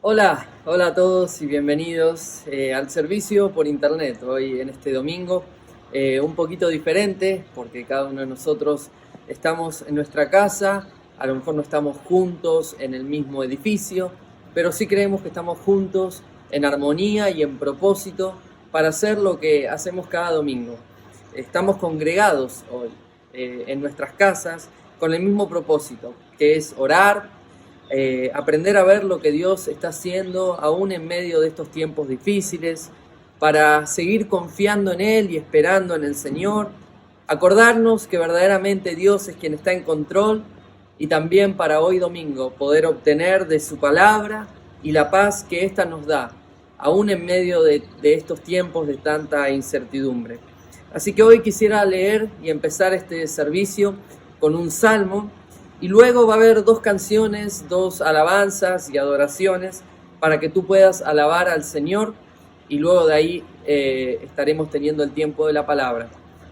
Hola a todos y bienvenidos al servicio por internet. Hoy en este domingo un poquito diferente porque cada uno de nosotros estamos en nuestra casa, a lo mejor no estamos juntos en el mismo edificio, pero sí creemos que estamos juntos en armonía y en propósito para hacer lo que hacemos cada domingo. Estamos congregados hoy en nuestras casas con el mismo propósito, que es orar, aprender a ver lo que Dios está haciendo aún en medio de estos tiempos difíciles, para seguir confiando en Él y esperando en el Señor, acordarnos que verdaderamente Dios es quien está en control y también para hoy domingo poder obtener de su palabra y la paz que ésta nos da, aún en medio de estos tiempos de tanta incertidumbre. Así que hoy quisiera leer y empezar este servicio con un salmo. Y luego va a haber dos canciones, dos alabanzas y adoraciones para que tú puedas alabar al Señor y luego de ahí estaremos teniendo el tiempo de la palabra.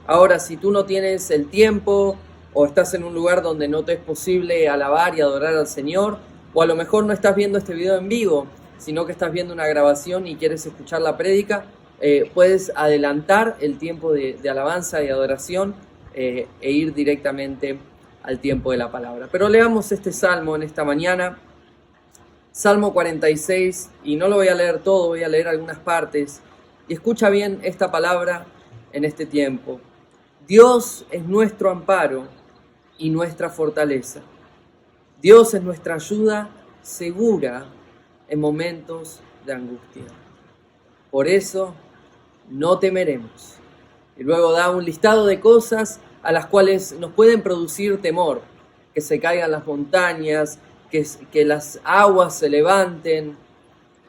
Ahora, si tú no tienes el tiempo o estás en un lugar donde no te es posible alabar y adorar al Señor, o a lo mejor no estás viendo este video en vivo, sino que estás viendo una grabación y quieres escuchar la prédica, puedes adelantar el tiempo de alabanza y adoración e ir directamente al tiempo de la palabra. Pero leamos este salmo en esta mañana, Salmo 46, y no lo voy a leer todo, voy a leer algunas partes, y escucha bien esta palabra en este tiempo. Dios es nuestro amparo y nuestra fortaleza. Dios es nuestra ayuda segura en momentos de angustia. Por eso no temeremos. Y luego da un listado de cosas a las cuales nos pueden producir temor, que se caigan las montañas, que las aguas se levanten.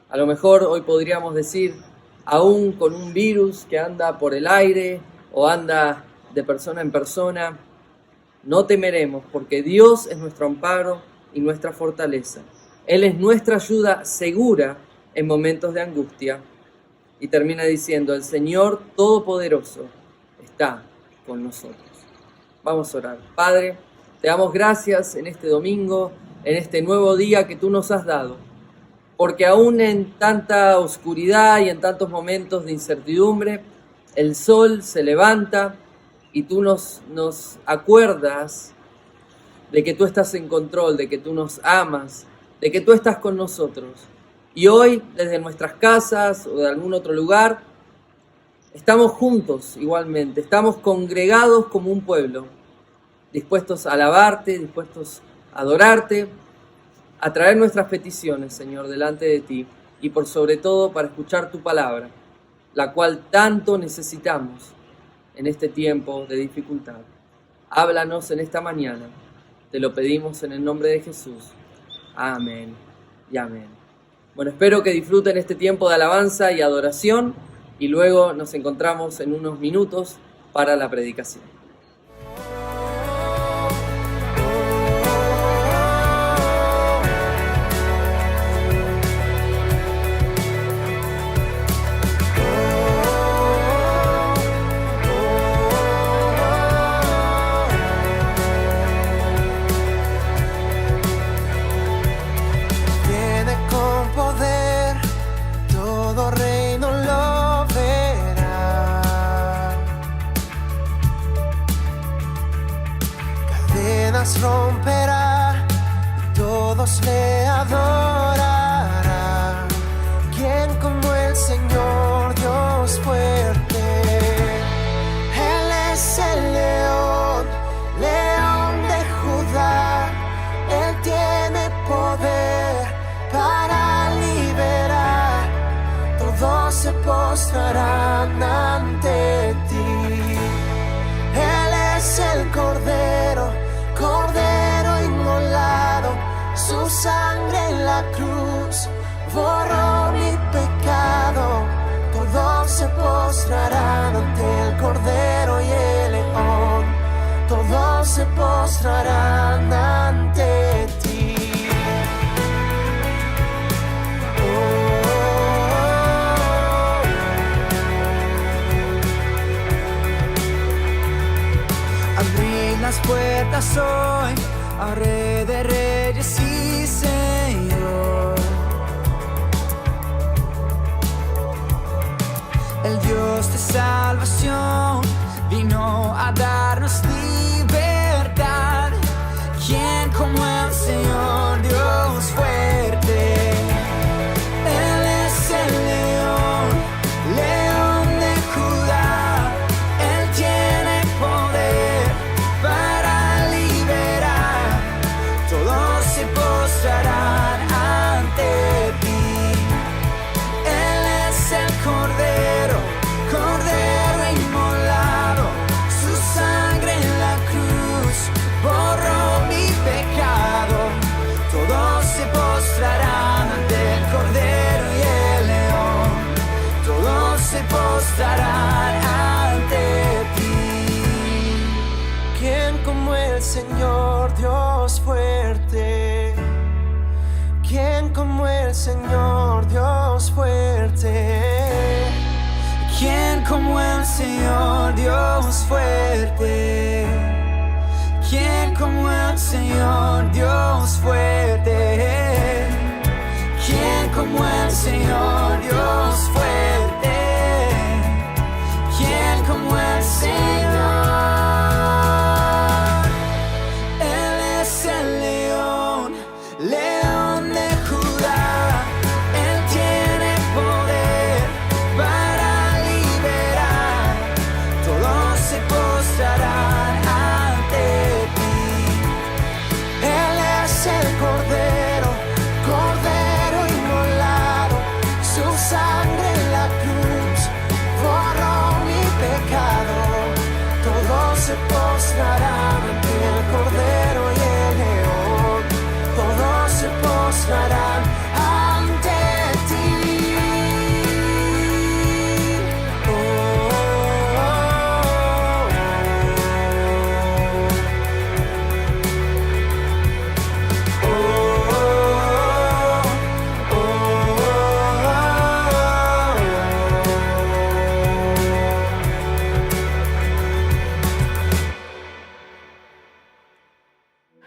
A lo mejor hoy podríamos decir, aún con un virus que anda por el aire o anda de persona en persona, no temeremos porque Dios es nuestro amparo y nuestra fortaleza. Él es nuestra ayuda segura en momentos de angustia. Y termina diciendo, el Señor Todopoderoso está con nosotros. Vamos a orar. Padre, te damos gracias en este domingo, en este nuevo día que tú nos has dado, porque aún en tanta oscuridad y en tantos momentos de incertidumbre, el sol se levanta y tú nos acuerdas de que tú estás en control, de que tú nos amas, de que tú estás con nosotros. Y hoy, desde nuestras casas o de algún otro lugar, estamos juntos igualmente, estamos congregados como un pueblo, dispuestos a alabarte, dispuestos a adorarte, a traer nuestras peticiones, Señor, delante de ti y por sobre todo para escuchar tu palabra, la cual tanto necesitamos en este tiempo de dificultad. Háblanos en esta mañana, te lo pedimos en el nombre de Jesús. Amén y amén. Bueno, espero que disfruten este tiempo de alabanza y adoración y luego nos encontramos en unos minutos para la predicación. Romperá y todos le adorarán. ¿Quién como el Señor Dios fuerte? Él es el león, león de Judá. Él tiene poder para liberar. Todos se postrarán ante ti. Él es el Cordero inmolado, su sangre en la cruz borró mi pecado. Todos se postrarán ante el Cordero y el León, todos se postrarán ante ti. Abrí las puertas hoy, a Rey de Reyes y Señor. el Señor Dios fuerte? ¿Quién como el Señor Dios fuerte? ¿Quién como el Señor Dios fuerte? ¿Quién como el Señor Dios fuerte? ¿Quién como el Señor? Él es el león, león de Judá. Él tiene poder para liberar. Todos se postrarán ante ti. Él es el Cordero, Cordero inmolado. Su sangre en la cruz borró mi pecado. Todos se postrarán ante el Cordero y el león. Todos se postrarán ante ti. Oh, oh, oh,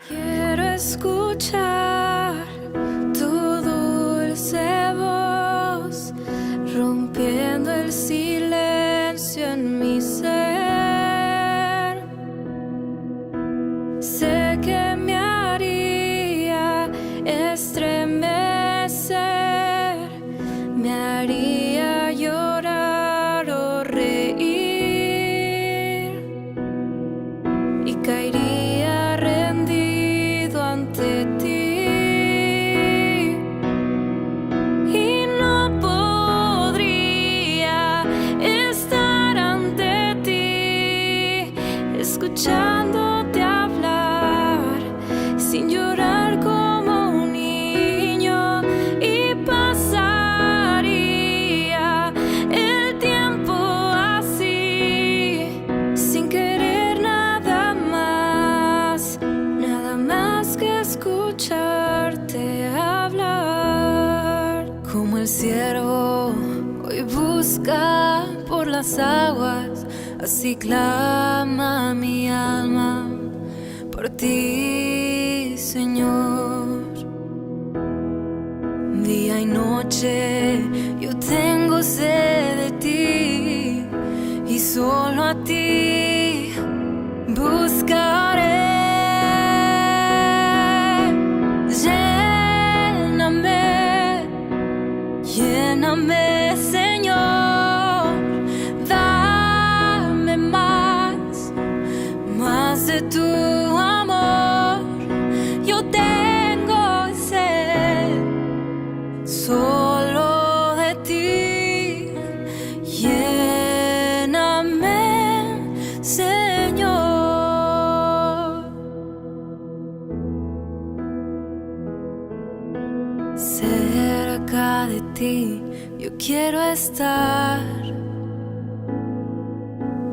Quiero escuchar tu dulce voz, rompiendo el silencio en mi ser. Sé que me haría estremecer, me haría llorar o reír y caería rendido ante ti, y no podría estar ante ti escuchándote hablar sin llorar como un niño, y pasaría el tiempo así sin querer nada más que escucharte hablar. Como el ciervo hoy busca por las aguas, así clama mi alma por ti, Señor. Día y noche yo tengo sed de ti, y solo a ti buscaré. Lléname, Señor, dame más de tu amor. Yo tengo sed solo de ti. Lléname, Señor. Cerca de ti yo quiero estar,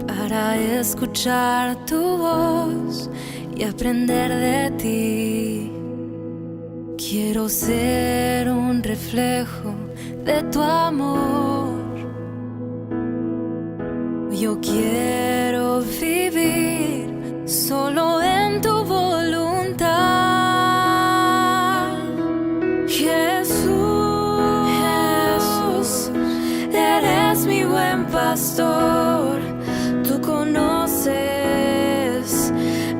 para escuchar tu voz y aprender de ti. Quiero ser un reflejo de tu amor. Yo quiero vivir solo en tu voluntad. Jesús, eres mi buen pastor. Tú conoces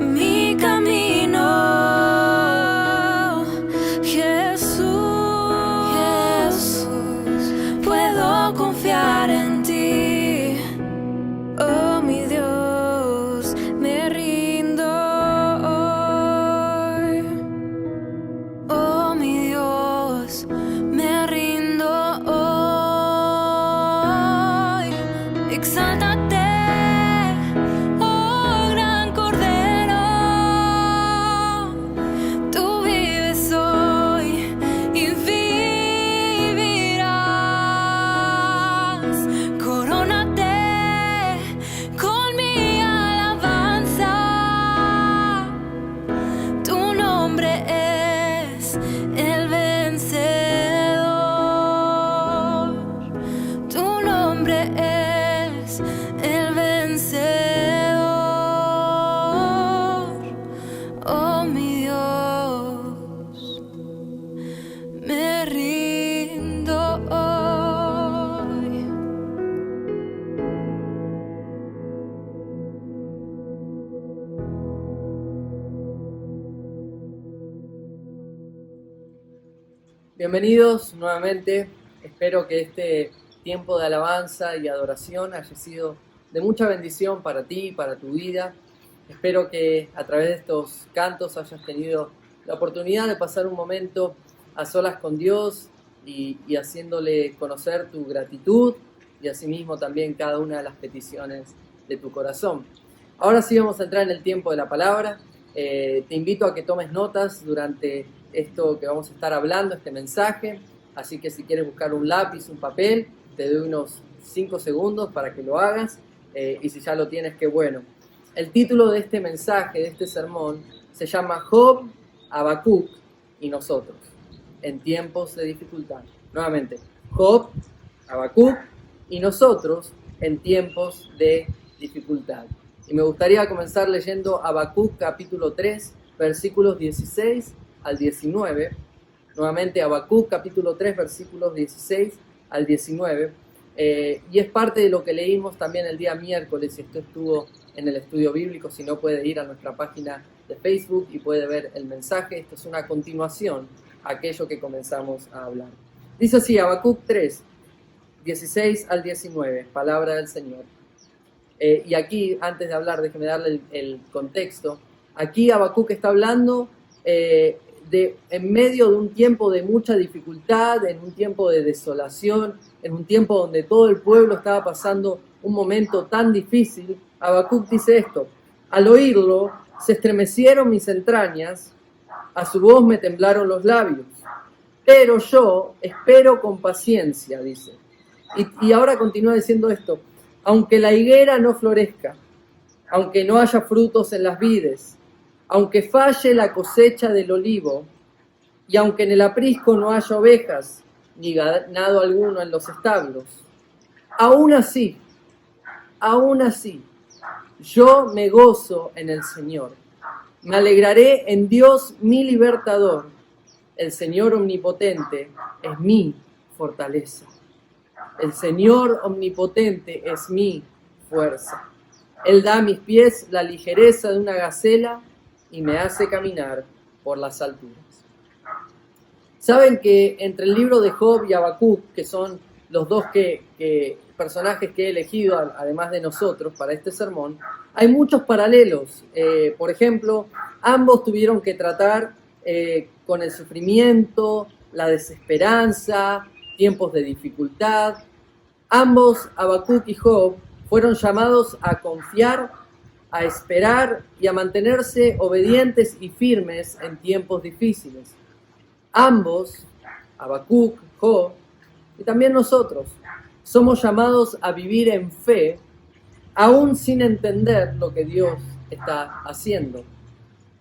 mi camino. Jesús, puedo confiar en ti. Oh, mi Dios, me rindo hoy. Oh, mi Dios, me rindo hoy. Exalta oh mi Dios, me rindo hoy. Bienvenidos nuevamente. Espero que este tiempo de alabanza y adoración haya sido de mucha bendición para ti y para tu vida. Espero que a través de estos cantos hayas tenido la oportunidad de pasar un momento a solas con Dios y haciéndole conocer tu gratitud y asimismo también cada una de las peticiones de tu corazón. Ahora sí vamos a entrar en el tiempo de la palabra. Te invito a que tomes notas durante esto que vamos a estar hablando, este mensaje. Así que si quieres buscar un lápiz, un papel, te doy unos 5 segundos para que lo hagas. Y si ya lo tienes, qué bueno. El título de este mensaje, de este sermón, se llama Job, Habacuc y nosotros, en tiempos de dificultad. Nuevamente, Job, Habacuc y nosotros, en tiempos de dificultad. Y me gustaría comenzar leyendo Habacuc capítulo 3, versículos 16 al 19. Nuevamente Habacuc capítulo 3, versículos 16 al 19. Y es parte de lo que leímos también el día miércoles. Esto estuvo en el estudio bíblico. Si no, puede ir a nuestra página de Facebook y puede ver el mensaje. Esto es una continuación a aquello que comenzamos a hablar. Dice así, Habacuc 3, 16 al 19, palabra del Señor. Y aquí, antes de hablar, déjeme darle el contexto. Aquí Habacuc está hablando en medio de un tiempo de mucha dificultad, en un tiempo de desolación, en un tiempo donde todo el pueblo estaba pasando un momento tan difícil. Habacuc dice esto: al oírlo se estremecieron mis entrañas, a su voz me temblaron los labios, pero yo espero con paciencia, dice. Y ahora continúa diciendo esto: aunque la higuera no florezca, aunque no haya frutos en las vides, aunque falle la cosecha del olivo, y aunque en el aprisco no haya ovejas, ni ganado alguno en los establos, aún así, yo me gozo en el Señor. Me alegraré en Dios mi libertador. El Señor omnipotente es mi fortaleza. El Señor omnipotente es mi fuerza. Él da a mis pies la ligereza de una gacela y me hace caminar por las alturas. Saben que entre el libro de Job y Habacuc, que son los dos personajes que he elegido, además de nosotros, para este sermón, hay muchos paralelos. Por ejemplo, ambos tuvieron que tratar con el sufrimiento, la desesperanza, tiempos de dificultad. Ambos, Habacuc y Job, fueron llamados a confiar, a esperar y a mantenerse obedientes y firmes en tiempos difíciles. Ambos, Habacuc, Job y también nosotros, somos llamados a vivir en fe, aún sin entender lo que Dios está haciendo.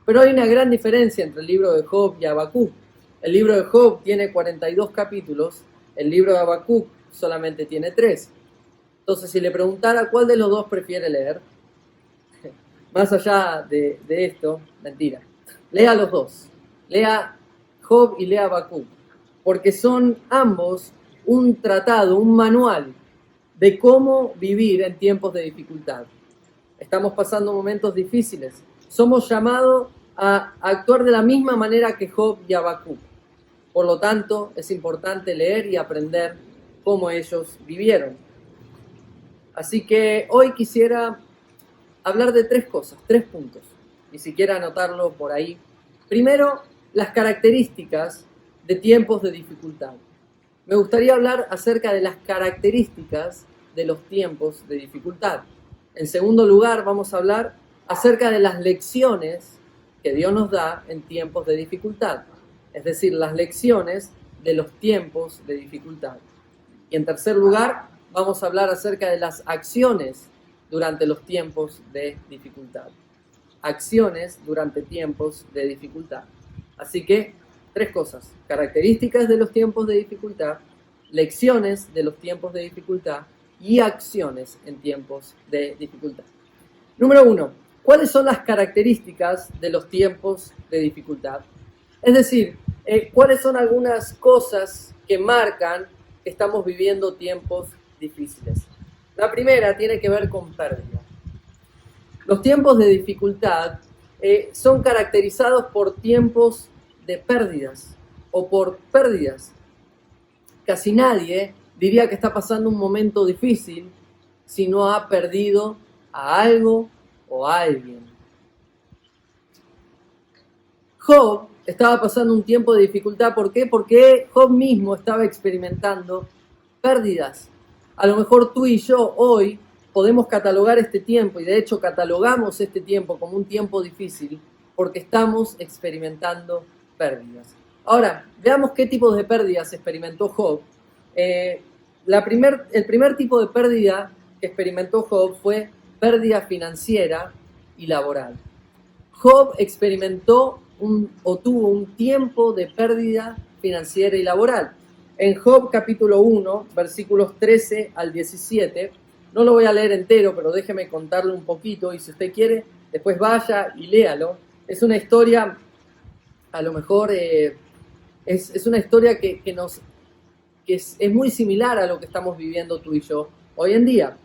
Pero hay una gran diferencia entre el libro de Job y Habacuc. El libro de Job tiene 42 capítulos, el libro de Habacuc solamente tiene 3. Entonces, si le preguntara cuál de los dos prefiere leer, más allá de esto, mentira, lea los dos. Lea Job y lea Habacuc, porque son ambos un tratado, un manual de cómo vivir en tiempos de dificultad. Estamos pasando momentos difíciles. Somos llamados a actuar de la misma manera que Job y Habacuc. Por lo tanto, es importante leer y aprender cómo ellos vivieron. Así que hoy quisiera hablar de 3 cosas, 3 puntos. Y si quiere anotarlo por ahí. Primero, las características de tiempos de dificultad. Me gustaría hablar acerca de las características de los tiempos de dificultad. En segundo lugar, vamos a hablar acerca de las lecciones que Dios nos da en tiempos de dificultad. Es decir, las lecciones de los tiempos de dificultad. Y en tercer lugar, vamos a hablar acerca de las acciones durante los tiempos de dificultad. Acciones durante tiempos de dificultad. Así que, 3 cosas: características de los tiempos de dificultad, lecciones de los tiempos de dificultad y acciones en tiempos de dificultad. Número 1. ¿cuáles son las características de los tiempos de dificultad? Es decir, ¿cuáles son algunas cosas que marcan que estamos viviendo tiempos difíciles? La primera tiene que ver con pérdida. Los tiempos de dificultad son caracterizados por tiempos de pérdidas o por pérdidas. Casi nadie diría que está pasando un momento difícil si no ha perdido a algo o a alguien. Job estaba pasando un tiempo de dificultad. ¿Por qué? Porque Job mismo estaba experimentando pérdidas. A lo mejor tú y yo hoy podemos catalogar este tiempo, y de hecho catalogamos este tiempo como un tiempo difícil, porque estamos experimentando pérdidas. Ahora, veamos qué tipos de pérdidas experimentó Job. El primer tipo de pérdida que experimentó Job fue pérdida financiera y laboral. Job experimentó tuvo un tiempo de pérdida financiera y laboral. En Job capítulo 1, versículos 13 al 17, no lo voy a leer entero, pero déjeme contarle un poquito, y si usted quiere, después vaya y léalo. Es una historia, a lo mejor, es una historia que es muy similar a lo que estamos viviendo tú y yo hoy en día.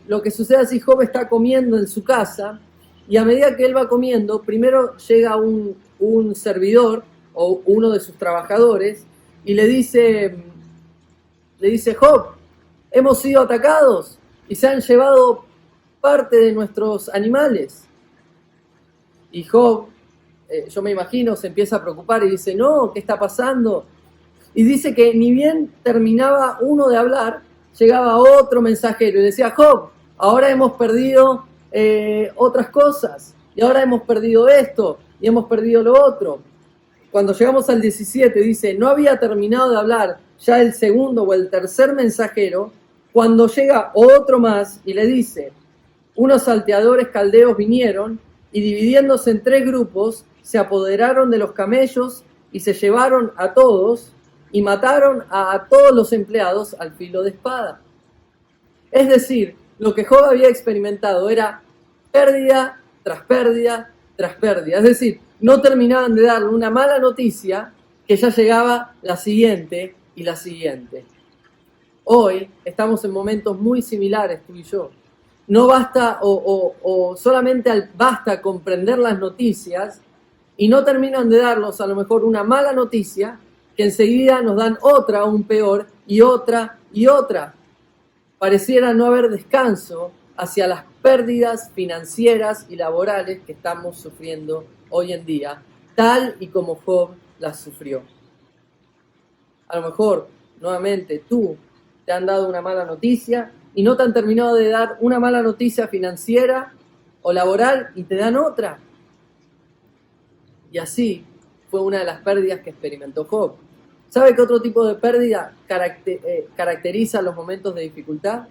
Lo que sucede es que Job está comiendo en su casa, y a medida que él va comiendo, primero llega un servidor o uno de sus trabajadores y le dice, Job, hemos sido atacados y se han llevado parte de nuestros animales. Y Job, yo me imagino, se empieza a preocupar y dice, no, ¿qué está pasando? Y dice que ni bien terminaba uno de hablar, llegaba otro mensajero y decía, Job, ahora hemos perdido otras cosas, y ahora hemos perdido esto, y hemos perdido lo otro. Cuando llegamos al 17 dice, no había terminado de hablar ya el segundo o el tercer mensajero, cuando llega otro más y le dice, unos salteadores caldeos vinieron y dividiéndose en 3 grupos, se apoderaron de los camellos y se llevaron a todos y mataron a todos los empleados al filo de espada. Es decir, lo que Job había experimentado era pérdida tras pérdida tras pérdida. Es decir, no terminaban de darle una mala noticia que ya llegaba la siguiente y la siguiente. Hoy estamos en momentos muy similares tú y yo. No basta solamente basta comprender las noticias y no terminan de darnos a lo mejor una mala noticia que enseguida nos dan otra aún peor y otra y otra. Pareciera no haber descanso hacia las pérdidas financieras y laborales que estamos sufriendo hoy en día, tal y como Job las sufrió. A lo mejor, nuevamente, tú te han dado una mala noticia y no te han terminado de dar una mala noticia financiera o laboral y te dan otra. Y así fue una de las pérdidas que experimentó Job. ¿Sabe qué otro tipo de pérdida caracteriza los momentos de dificultad?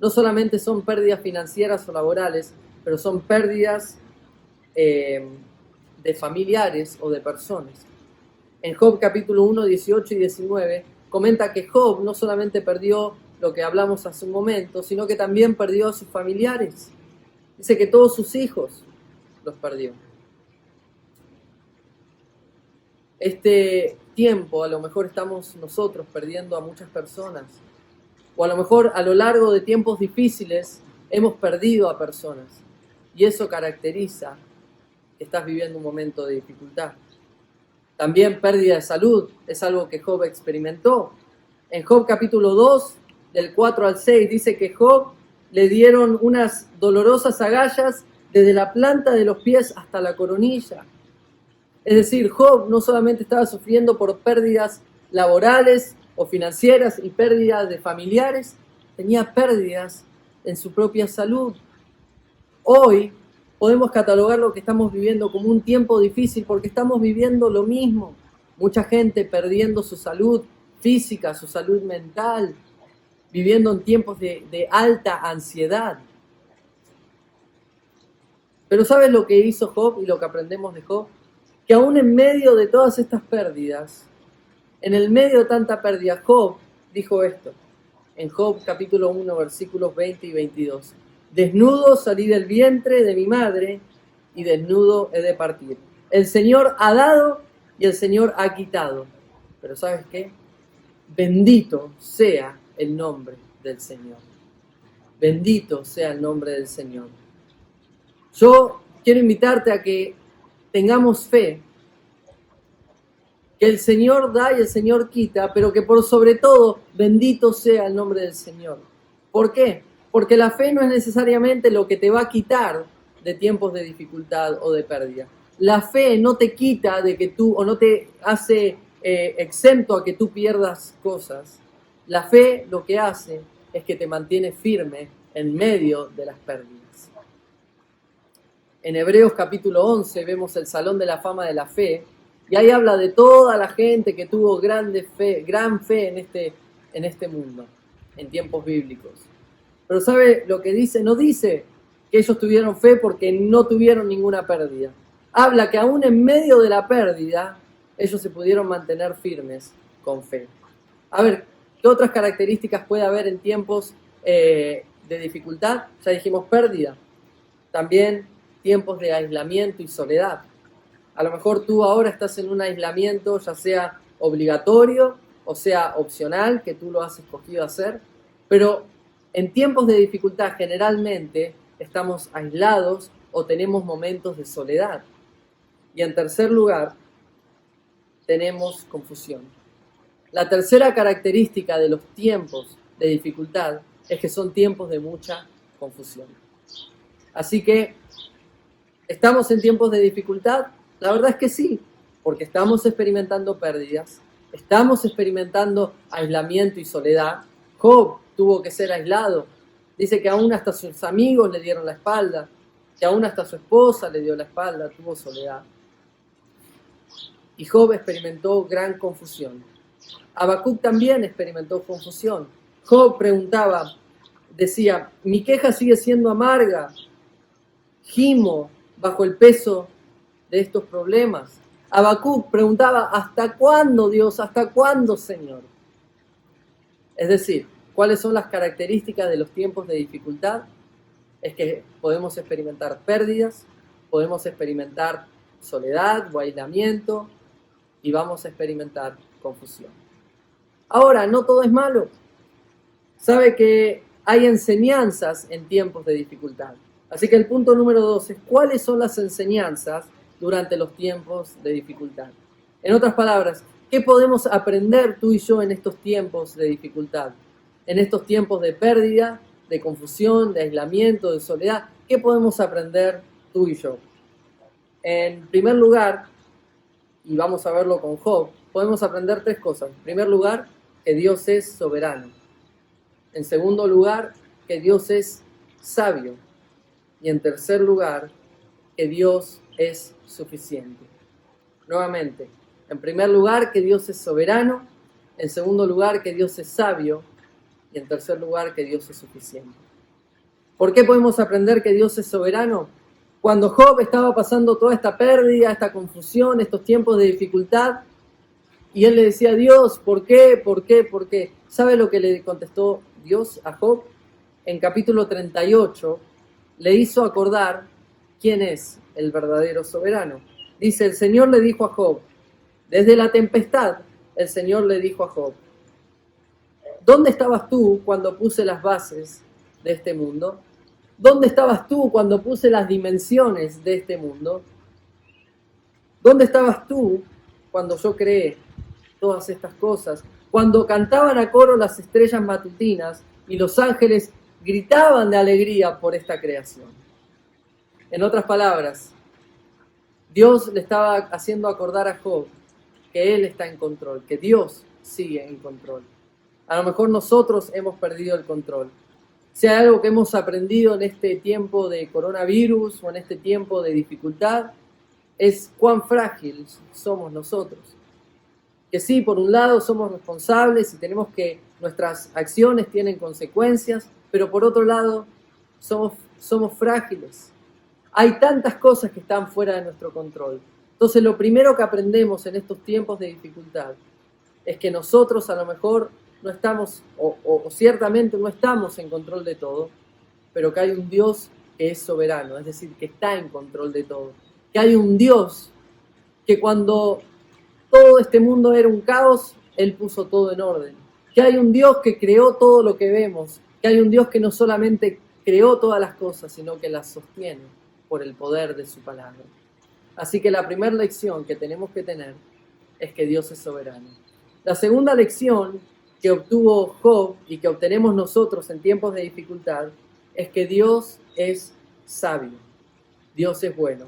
No solamente son pérdidas financieras o laborales, pero son pérdidas de familiares o de personas. En Job capítulo 1, 18 y 19 comenta que Job no solamente perdió lo que hablamos hace un momento, sino que también perdió a sus familiares. Dice que todos sus hijos los perdió. Este tiempo a lo mejor estamos nosotros perdiendo a muchas personas, o a lo mejor a lo largo de tiempos difíciles hemos perdido a personas, y eso caracteriza que estás viviendo un momento de dificultad. También pérdida de salud es algo que Job experimentó. En Job capítulo 2, del 4 al 6, dice que Job le dieron unas dolorosas agallas desde la planta de los pies hasta la coronilla. Es decir, Job no solamente estaba sufriendo por pérdidas laborales o financieras y pérdidas de familiares, tenía pérdidas en su propia salud. Hoy podemos catalogar lo que estamos viviendo como un tiempo difícil porque estamos viviendo lo mismo. Mucha gente perdiendo su salud física, su salud mental, viviendo en tiempos de alta ansiedad. Pero ¿sabes lo que hizo Job y lo que aprendemos de Job? Que aún en medio de todas estas pérdidas, en el medio de tanta pérdida, Job dijo esto, en Job capítulo 1, versículos 20 y 22. Desnudo salí del vientre de mi madre y desnudo he de partir. El Señor ha dado y el Señor ha quitado. Pero ¿sabes qué? Bendito sea el nombre del Señor. Bendito sea el nombre del Señor. Yo quiero invitarte a que tengamos fe, que el Señor da y el Señor quita, pero que por sobre todo, bendito sea el nombre del Señor. ¿Por qué? Porque la fe no es necesariamente lo que te va a quitar de tiempos de dificultad o de pérdida. La fe no te quita de que tú, o no te hace exento a que tú pierdas cosas. La fe lo que hace es que te mantiene firme en medio de las pérdidas. En Hebreos capítulo 11 vemos el Salón de la Fama de la Fe, y ahí habla de toda la gente que tuvo gran fe en este mundo, en tiempos bíblicos. Pero ¿sabe lo que dice? No dice que ellos tuvieron fe porque no tuvieron ninguna pérdida. Habla que aún en medio de la pérdida, ellos se pudieron mantener firmes con fe. A ver, ¿qué otras características puede haber en tiempos de dificultad? Ya dijimos pérdida. También tiempos de aislamiento y soledad. A lo mejor tú ahora estás en un aislamiento, ya sea obligatorio o sea opcional, que tú lo has escogido hacer, pero en tiempos de dificultad generalmente estamos aislados o tenemos momentos de soledad. Y en tercer lugar, tenemos confusión. La tercera característica de los tiempos de dificultad es que son tiempos de mucha confusión. Así que, ¿estamos en tiempos de dificultad? La verdad es que sí, porque estamos experimentando pérdidas, estamos experimentando aislamiento y soledad. Job tuvo que ser aislado. Dice que aún hasta sus amigos le dieron la espalda, que aún hasta su esposa le dio la espalda, tuvo soledad. Y Job experimentó gran confusión. Habacuc también experimentó confusión. Job preguntaba, decía, mi queja sigue siendo amarga, gimo bajo el peso de estos problemas. Habacuc preguntaba, ¿hasta cuándo, Dios? ¿Hasta cuándo, Señor? Es decir, ¿cuáles son las características de los tiempos de dificultad? Es que podemos experimentar pérdidas, podemos experimentar soledad o aislamiento y vamos a experimentar confusión. Ahora, no todo es malo. Sabe que hay enseñanzas en tiempos de dificultad. Así que el punto número 2 es ¿cuáles son las enseñanzas durante los tiempos de dificultad? En otras palabras, ¿qué podemos aprender tú y yo en estos tiempos de dificultad? En estos tiempos de pérdida, de confusión, de aislamiento, de soledad, ¿qué podemos aprender tú y yo? En primer lugar, y vamos a verlo con Job, podemos aprender 3 cosas. En primer lugar, que Dios es soberano. En segundo lugar, que Dios es sabio. Y en tercer lugar, que Dios es suficiente. Nuevamente, en primer lugar, que Dios es soberano. En segundo lugar, que Dios es sabio. Y en tercer lugar, que Dios es suficiente. ¿Por qué podemos aprender que Dios es soberano? Cuando Job estaba pasando toda esta pérdida, esta confusión, estos tiempos de dificultad, y él le decía a Dios, ¿por qué? ¿Por qué? ¿Por qué? ¿Sabe lo que le contestó Dios a Job? En capítulo 38, le hizo acordar quién es el verdadero soberano. Dice, el Señor le dijo a Job, desde la tempestad, el Señor le dijo a Job, ¿dónde estabas tú cuando puse las bases de este mundo? ¿Dónde estabas tú cuando puse las dimensiones de este mundo? ¿Dónde estabas tú cuando yo creé todas estas cosas? Cuando cantaban a coro las estrellas matutinas y los ángeles gritaban de alegría por esta creación. En otras palabras, Dios le estaba haciendo acordar a Job que Él está en control, que Dios sigue en control. A lo mejor nosotros hemos perdido el control. Si hay algo que hemos aprendido en este tiempo de coronavirus o en este tiempo de dificultad, es cuán frágiles somos nosotros. Que sí, por un lado somos responsables y tenemos que, nuestras acciones tienen consecuencias, pero por otro lado somos frágiles. Hay tantas cosas que están fuera de nuestro control. Entonces lo primero que aprendemos en estos tiempos de dificultad es que nosotros a lo mejor no estamos, o ciertamente no estamos en control de todo, pero que hay un Dios que es soberano, es decir, que está en control de todo. Que hay un Dios que cuando todo este mundo era un caos, Él puso todo en orden. Que hay un Dios que creó todo lo que vemos. Que hay un Dios que no solamente creó todas las cosas, sino que las sostiene por el poder de su palabra. Así que la primera lección que tenemos que tener es que Dios es soberano. La segunda lección que obtuvo Job y que obtenemos nosotros en tiempos de dificultad es que Dios es sabio. Dios es bueno.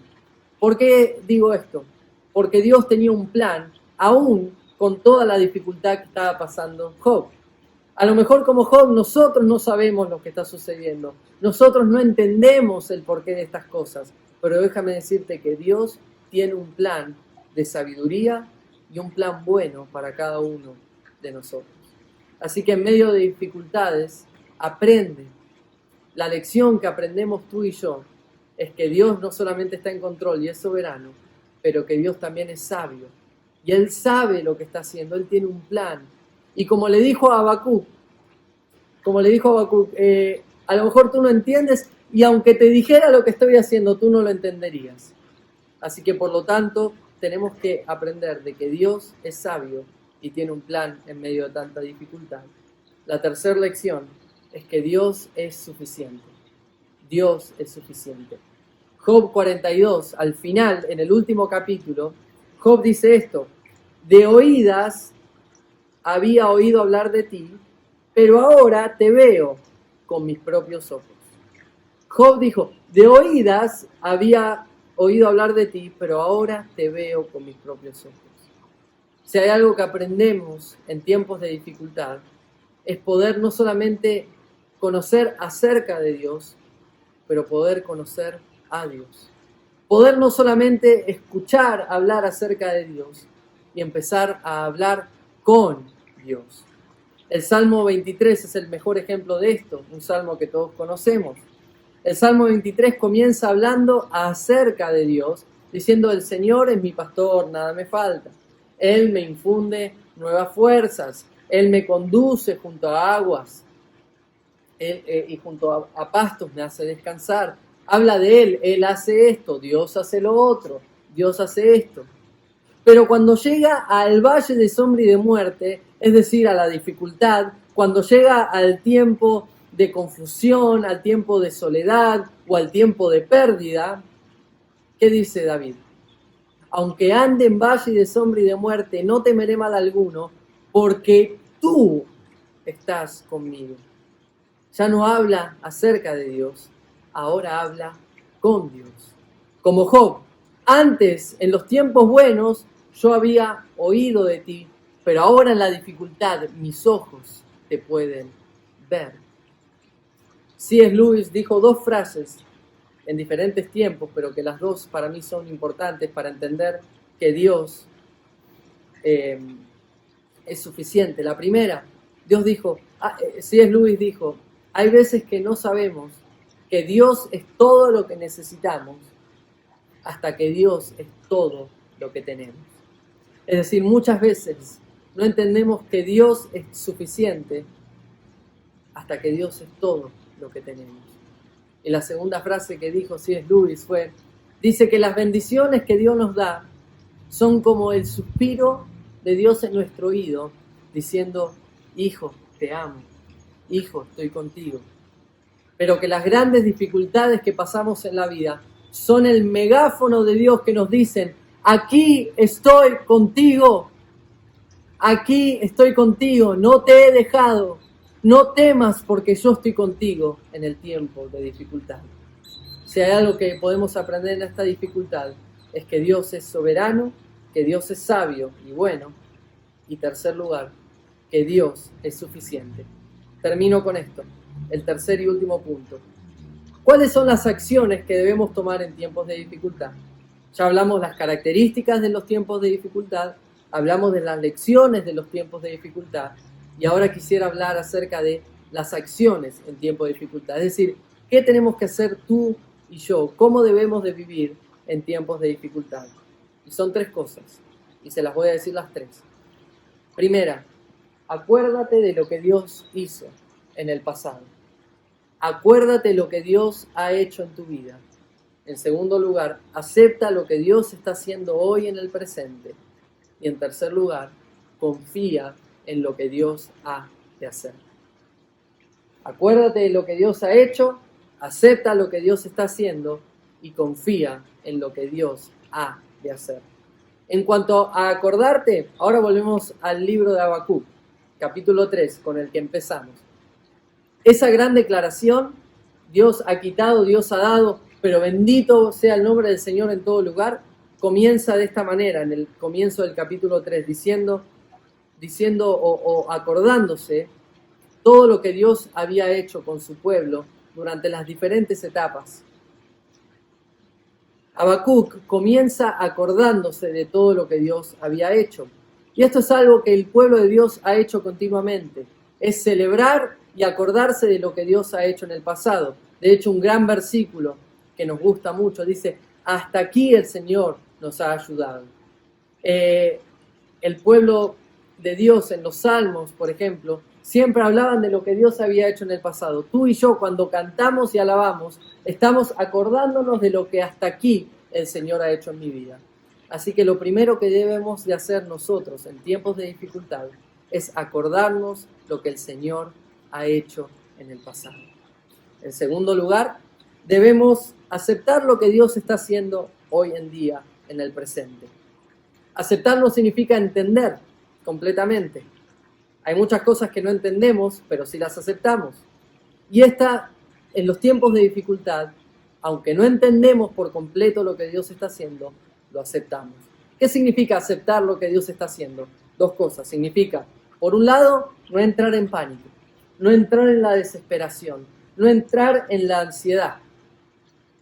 ¿Por qué digo esto? Porque Dios tenía un plan, aún con toda la dificultad que estaba pasando Job. A lo mejor como Job nosotros no sabemos lo que está sucediendo. Nosotros no entendemos el porqué de estas cosas. Pero déjame decirte que Dios tiene un plan de sabiduría y un plan bueno para cada uno de nosotros. Así que en medio de dificultades, aprende. La lección que aprendemos tú y yo es que Dios no solamente está en control y es soberano, pero que Dios también es sabio. Y Él sabe lo que está haciendo, Él tiene un plan. Y como le dijo a Habacuc, a lo mejor tú no entiendes y aunque te dijera lo que estoy haciendo, tú no lo entenderías. Así que por lo tanto, tenemos que aprender de que Dios es sabio y tiene un plan en medio de tanta dificultad. La tercera lección es que Dios es suficiente. Dios es suficiente. Job 42, al final, en el último capítulo, Job dice esto: de oídas había oído hablar de ti, pero ahora te veo con mis propios ojos. Job dijo, de oídas había oído hablar de ti, pero ahora te veo con mis propios ojos. Si hay algo que aprendemos en tiempos de dificultad, es poder no solamente conocer acerca de Dios, pero poder conocer a Dios. Poder no solamente escuchar hablar acerca de Dios y empezar a hablar con Dios. El Salmo 23 es el mejor ejemplo de esto, un salmo que todos conocemos. El Salmo 23 comienza hablando acerca de Dios, diciendo, el Señor es mi pastor, nada me falta. Él me infunde nuevas fuerzas, Él me conduce junto a aguas y junto a pastos me hace descansar. Habla de Él hace esto, Dios hace lo otro, Dios hace esto. Pero cuando llega al valle de sombra y de muerte, es decir, a la dificultad, cuando llega al tiempo de confusión, al tiempo de soledad o al tiempo de pérdida, ¿qué dice David? Aunque ande en valle de sombra y de muerte, no temeré mal alguno, porque tú estás conmigo. Ya no habla acerca de Dios, ahora habla con Dios. Como Job, antes, en los tiempos buenos, yo había oído de ti, pero ahora en la dificultad mis ojos te pueden ver. C.S. Lewis dijo dos frases en diferentes tiempos, pero que las dos para mí son importantes para entender que Dios es suficiente. La primera, C.S. Lewis dijo, hay veces que no sabemos que Dios es todo lo que necesitamos hasta que Dios es todo lo que tenemos. Es decir, muchas veces no entendemos que Dios es suficiente hasta que Dios es todo lo que tenemos. Y la segunda frase que dijo C.S. Lewis dice que las bendiciones que Dios nos da son como el suspiro de Dios en nuestro oído, diciendo, hijo, te amo, hijo, estoy contigo. Pero que las grandes dificultades que pasamos en la vida son el megáfono de Dios que nos dicen, aquí estoy contigo, no te he dejado, no temas porque yo estoy contigo en el tiempo de dificultad. Si hay algo que podemos aprender en esta dificultad, es que Dios es soberano, que Dios es sabio y bueno, y tercer lugar, que Dios es suficiente. Termino con esto, el tercer y último punto. ¿Cuáles son las acciones que debemos tomar en tiempos de dificultad? Ya hablamos las características de los tiempos de dificultad, hablamos de las lecciones de los tiempos de dificultad y ahora quisiera hablar acerca de las acciones en tiempos de dificultad. Es decir, ¿qué tenemos que hacer tú y yo? ¿Cómo debemos de vivir en tiempos de dificultad? Y son tres cosas y se las voy a decir las tres. Primera, acuérdate de lo que Dios hizo en el pasado. acuérdate lo que Dios ha hecho en tu vida. En segundo lugar, acepta lo que Dios está haciendo hoy en el presente. Y en tercer lugar, confía en lo que Dios ha de hacer. Acuérdate de lo que Dios ha hecho, acepta lo que Dios está haciendo y confía en lo que Dios ha de hacer. En cuanto a acordarte, ahora volvemos al libro de Habacuc, capítulo 3, con el que empezamos. Esa gran declaración, Dios ha quitado, Dios ha dado, pero bendito sea el nombre del Señor en todo lugar, comienza de esta manera, en el comienzo del capítulo 3, diciendo o acordándose todo lo que Dios había hecho con su pueblo durante las diferentes etapas. Habacuc comienza acordándose de todo lo que Dios había hecho. Y esto es algo que el pueblo de Dios ha hecho continuamente. Es celebrar y acordarse de lo que Dios ha hecho en el pasado. De hecho, un gran versículo que nos gusta mucho dice, hasta aquí el Señor nos ha ayudado. El pueblo de Dios en los Salmos, por ejemplo, siempre hablaban de lo que Dios había hecho en el pasado. Tú y yo, cuando cantamos y alabamos, estamos acordándonos de lo que hasta aquí el Señor ha hecho en mi vida. Así que lo primero que debemos de hacer nosotros en tiempos de dificultad es acordarnos lo que el Señor ha hecho en el pasado. En segundo lugar, debemos aceptar lo que Dios está haciendo hoy en día en el presente. Aceptarlo significa entender completamente. Hay muchas cosas que no entendemos, pero sí las aceptamos. Y en los tiempos de dificultad, aunque no entendemos por completo lo que Dios está haciendo, lo aceptamos. ¿Qué significa aceptar lo que Dios está haciendo? Dos cosas. Significa, por un lado, no entrar en pánico, no entrar en la desesperación, no entrar en la ansiedad.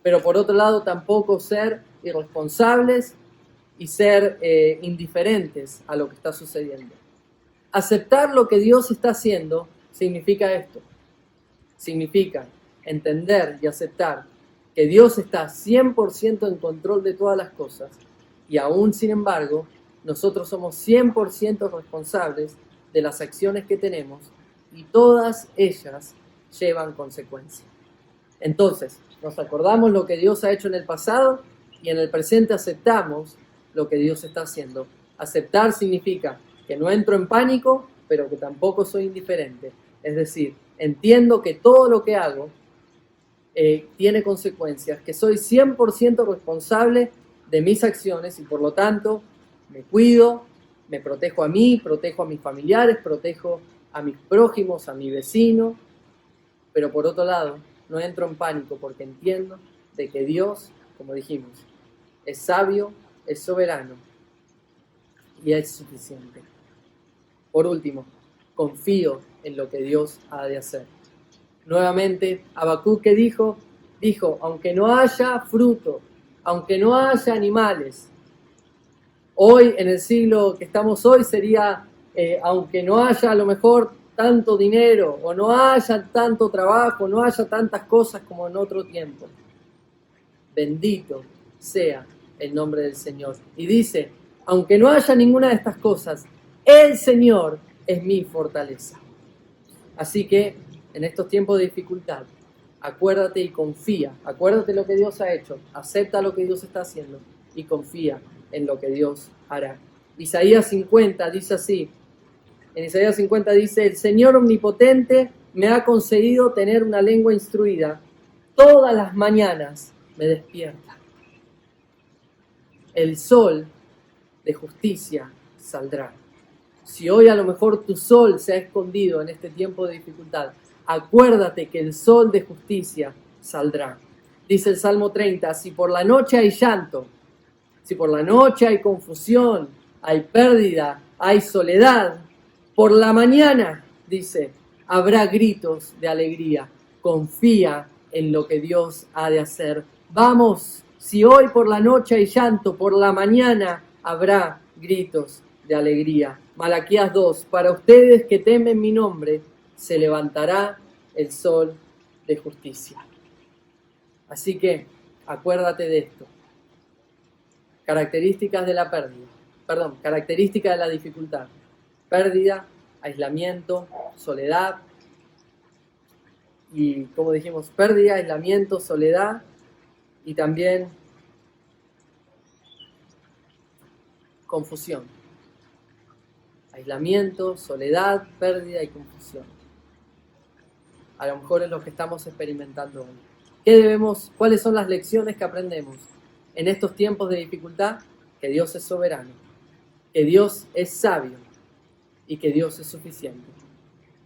Pero por otro lado, tampoco ser irresponsables y ser indiferentes a lo que está sucediendo. Aceptar lo que Dios está haciendo significa esto. Significa entender y aceptar que Dios está 100% en control de todas las cosas y aún sin embargo nosotros somos 100% responsables de las acciones que tenemos y todas ellas llevan consecuencias. Entonces, nos acordamos lo que Dios ha hecho en el pasado y en el presente aceptamos lo que Dios está haciendo. Aceptar significa que no entro en pánico, pero que tampoco soy indiferente. Es decir, entiendo que todo lo que hago tiene consecuencias, que soy 100% responsable de mis acciones y por lo tanto me cuido, me protejo a mí, protejo a mis familiares, protejo a mis prójimos, a mi vecino, pero por otro lado no entro en pánico porque entiendo de que Dios, como dijimos, es sabio, es soberano y es suficiente. Por último, confío en lo que Dios ha de hacer. Nuevamente, Habacuc, ¿qué dijo? Dijo, aunque no haya fruto, aunque no haya animales. Hoy, en el siglo que estamos hoy, sería, aunque no haya a lo mejor tanto dinero, o no haya tanto trabajo, no haya tantas cosas como en otro tiempo. Bendito sea el nombre del Señor. Y dice, aunque no haya ninguna de estas cosas, el Señor es mi fortaleza. Así que, en estos tiempos de dificultad, acuérdate y confía. Acuérdate lo que Dios ha hecho. Acepta lo que Dios está haciendo y confía en lo que Dios hará. Isaías 50 dice así. En Isaías 50 dice, el Señor omnipotente me ha concedido tener una lengua instruida. Todas las mañanas me despierta. El sol de justicia saldrá. Si hoy a lo mejor tu sol se ha escondido en este tiempo de dificultad, acuérdate que el sol de justicia saldrá. Dice el Salmo 30, si por la noche hay llanto, si por la noche hay confusión, hay pérdida, hay soledad, por la mañana, dice, habrá gritos de alegría. Confía en lo que Dios ha de hacer. Vamos, si hoy por la noche hay llanto, por la mañana habrá gritos de alegría. Malaquías 2, para ustedes que temen mi nombre, se levantará el sol de justicia. Así que, acuérdate de esto. Características de la características de la dificultad. Pérdida, aislamiento, soledad y, como dijimos, pérdida, aislamiento, soledad y también confusión. Aislamiento, soledad, pérdida y confusión. A lo mejor es lo que estamos experimentando hoy. ¿Cuáles son las lecciones que aprendemos en estos tiempos de dificultad? Que Dios es soberano, que Dios es sabio y que Dios es suficiente.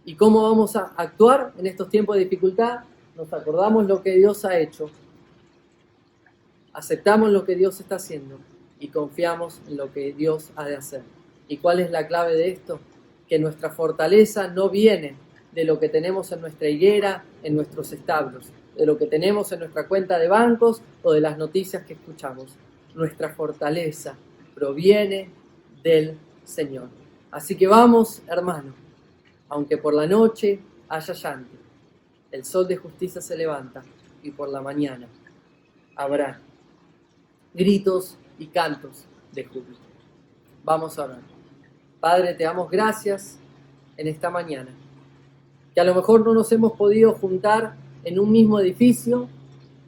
¿Y cómo vamos a actuar en estos tiempos de dificultad? Nos acordamos lo que Dios ha hecho, aceptamos lo que Dios está haciendo y confiamos en lo que Dios ha de hacer. ¿Y cuál es la clave de esto? Que nuestra fortaleza no viene de lo que tenemos en nuestra higuera, en nuestros establos, de lo que tenemos en nuestra cuenta de bancos o de las noticias que escuchamos. Nuestra fortaleza proviene del Señor. Así que vamos, hermano, aunque por la noche haya llanto, el sol de justicia se levanta y por la mañana habrá gritos y cantos de júbilo. Vamos a orar. Padre, te damos gracias en esta mañana, que a lo mejor no nos hemos podido juntar en un mismo edificio,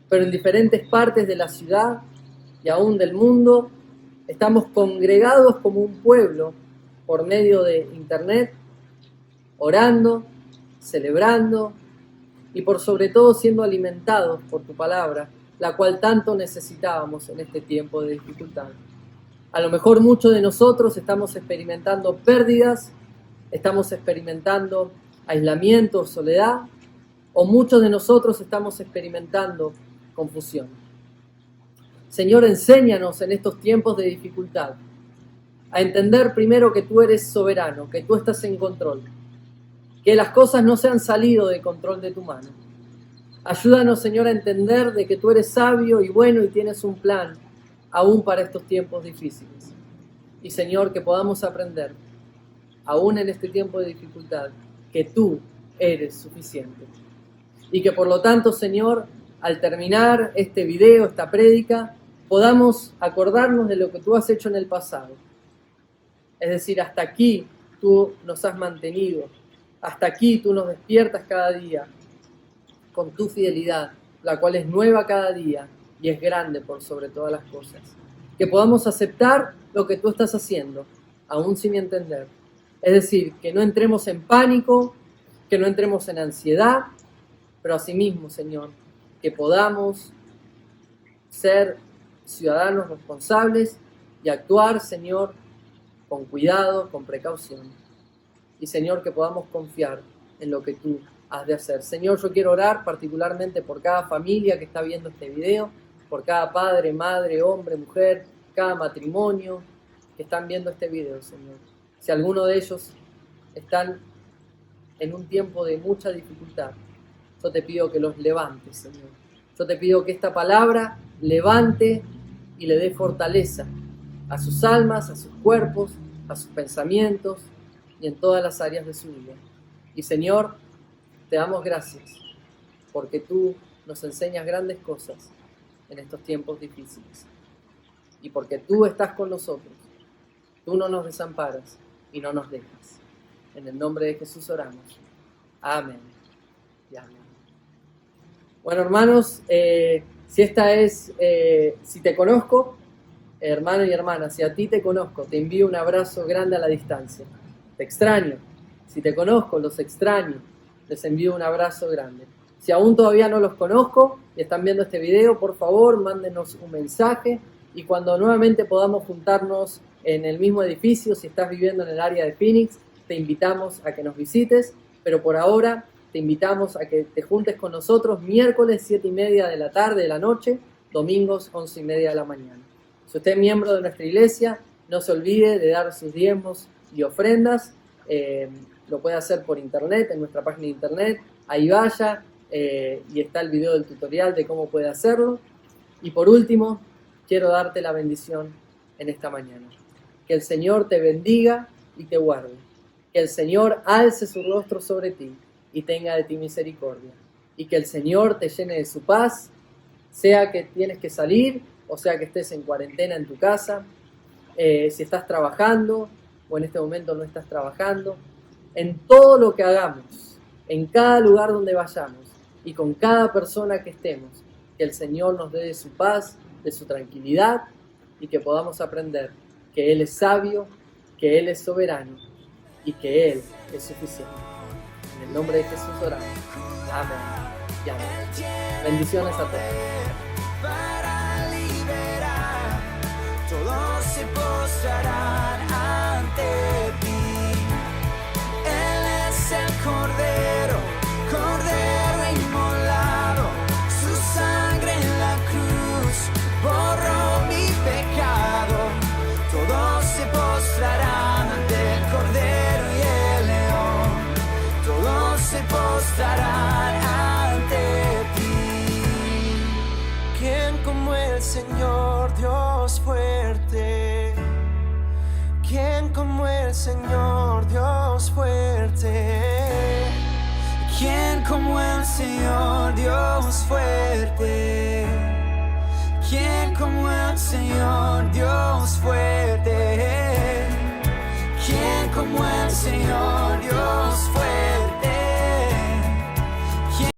pero en diferentes partes de la ciudad y aún del mundo, estamos congregados como un pueblo por medio de internet, orando, celebrando y por sobre todo siendo alimentados por tu palabra, la cual tanto necesitábamos en este tiempo de dificultad. A lo mejor muchos de nosotros estamos experimentando pérdidas, estamos experimentando aislamiento, soledad, o muchos de nosotros estamos experimentando confusión. Señor, enséñanos en estos tiempos de dificultad a entender primero que tú eres soberano, que tú estás en control, que las cosas no se han salido de control de tu mano. Ayúdanos, Señor, a entender de que tú eres sabio y bueno y tienes un plan aún para estos tiempos difíciles. Y, Señor, que podamos aprender, aún en este tiempo de dificultad, que tú eres suficiente. Y que por lo tanto, Señor, al terminar este video, esta prédica, podamos acordarnos de lo que tú has hecho en el pasado. Es decir, hasta aquí tú nos has mantenido, hasta aquí tú nos despiertas cada día con tu fidelidad, la cual es nueva cada día y es grande por sobre todas las cosas. Que podamos aceptar lo que tú estás haciendo, aún sin entender. Es decir, que no entremos en pánico, que no entremos en ansiedad, pero asimismo, Señor, que podamos ser ciudadanos responsables y actuar, Señor, con cuidado, con precaución. Y, Señor, que podamos confiar en lo que tú has de hacer. Señor, yo quiero orar particularmente por cada familia que está viendo este video, por cada padre, madre, hombre, mujer, cada matrimonio que están viendo este video, Señor. Si alguno de ellos están en un tiempo de mucha dificultad, yo te pido que los levantes, Señor. Yo te pido que esta palabra levante y le dé fortaleza a sus almas, a sus cuerpos, a sus pensamientos y en todas las áreas de su vida. Y, Señor, te damos gracias porque tú nos enseñas grandes cosas en estos tiempos difíciles. Y porque tú estás con nosotros, tú no nos desamparas y no nos dejas. En el nombre de Jesús oramos. Amén y amén. Bueno, hermanos, si te conozco, hermano y hermana, si a ti te conozco, te envío un abrazo grande a la distancia. Te extraño. Si te conozco, los extraño. Les envío un abrazo grande. Si aún todavía no los conozco y están viendo este video, por favor, mándenos un mensaje y cuando nuevamente podamos juntarnos en el mismo edificio, si estás viviendo en el área de Phoenix, te invitamos a que nos visites, pero por ahora te invitamos a que te juntes con nosotros miércoles 7:30 de la tarde, de la noche, domingos 11:30 de la mañana. Si usted es miembro de nuestra iglesia, no se olvide de dar sus diezmos y ofrendas. Lo puede hacer por internet, en nuestra página de internet. Ahí vaya y está el video del tutorial de cómo puede hacerlo. Y por último, quiero darte la bendición en esta mañana. Que el Señor te bendiga y te guarde. Que el Señor alce su rostro sobre ti y tenga de ti misericordia. Y que el Señor te llene de su paz, sea que tienes que salir o sea que estés en cuarentena en tu casa, si estás trabajando o en este momento no estás trabajando. En todo lo que hagamos, en cada lugar donde vayamos, y con cada persona que estemos. Que el Señor nos dé de su paz, de su tranquilidad y que podamos aprender que Él es sabio, que Él es soberano y que Él es suficiente. En el nombre de Jesús oramos. Amén y amén. Bendiciones a todos. Para liberar, todos se postrarán ante ti. Él es el Cordero, Cordero inmolado, su sangre en la cruz borró mi pecado. Todos se postrarán ante el Cordero y el León, todos se postrarán ante ti. ¿Quién como el Señor Dios fuerte? ¿Quién como el Señor Dios fuerte? ¿Quién como el Señor Dios fuerte? ¿Quién como el Señor Dios fuerte? ¿Quién como el Señor